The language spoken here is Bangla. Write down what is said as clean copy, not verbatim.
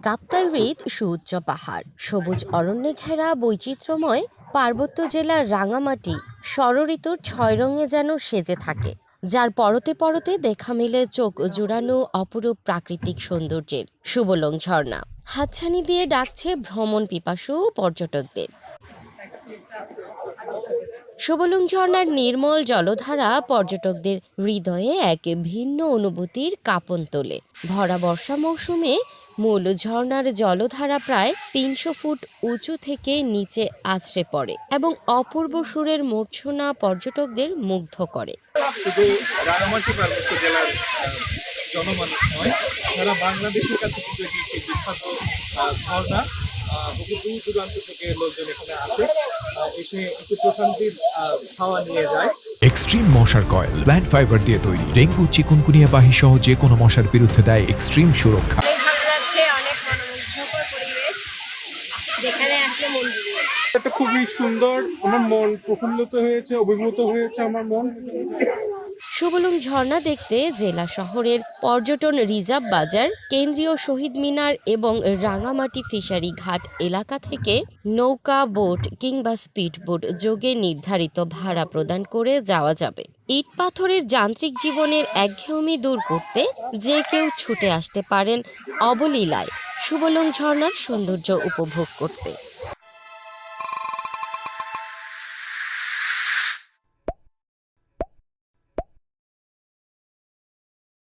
কাপ্তাই হ্রদ সুউচ্চ পাহাড়, সবুজ অরণ্যে ঘেরা বৈচিত্র্যময় পার্বত্য জেলার রাঙামাটি ষড়ঋতুর ৬ রঙে যেন সেজে থাকে, যার পরতে পরতে দেখা মিলে চোখ জুড়ানো অপরূপ প্রাকৃতিক সৌন্দর্যের সুবলং ঝর্ণা। হাতছানি দিয়ে ডাকছে ভ্রমণ পিপাসু পর্যটকদের। সুবলং ঝর্ণার নির্মল জলধারা পর্যটকদের হৃদয়ে এক ভিন্ন অনুভূতির কাঁপন তোলে। ভরা বর্ষা মৌসুমে মূল ঝর্ণার জলধারা প্রায় ৩০০ ফুট উঁচু থেকে নিচে আছড়ে পড়ে এবং অপূর্ব সুরের মূর্ছনা পর্যটকদের মুগ্ধ করে। শুধু রাঙামাটি পার্বত্য জেলার জনমানুষ নয়, সারা বাংলাদেশের কাছে কিন্তু এটি একটি বিখ্যাত ঝর্ণা। বহু দূর দূরান্ত থেকে লোকজন এখানে আসে, এসে একটু প্রশান্তির হাওয়া নিয়ে যায়। এক্সট্রিম মশার কয়েল প্ল্যান্ট ফাইবার দিয়ে তৈরি, ডেঙ্গু চিকুনগুনিয়া বাহি সহ যে কোনো মশার বিরুদ্ধে দেয় এক্সট্রিম সুরক্ষা। অনেক মনোমুগ্ধকর পরিবেশ, যেখানে আসলে মন জুড়িয়ে যায়। এটা খুবই সুন্দর, আমার মন প্রফুল্লিত হয়েছে, অভিভূত হয়েছে আমার মন। সুবলং ঝর্ণা দেখতে জেলা শহরের পর্যটন রিজার্ভ বাজার, কেন্দ্রীয় শহীদ মিনার এবং রাঙামাটি ফিশারি ঘাট এলাকা থেকে নৌকা, বোট কিংবা স্পিড বোট যোগে নির্ধারিত ভাড়া প্রদান করে যাওয়া যাবে। ইট পাথরের যান্ত্রিক জীবনের একঘেয়েমি দূর করতে যে কেউ ছুটে আসতে পারেন অবলীলায় সুবলং ঝর্ণার সৌন্দর্য উপভোগ করতে।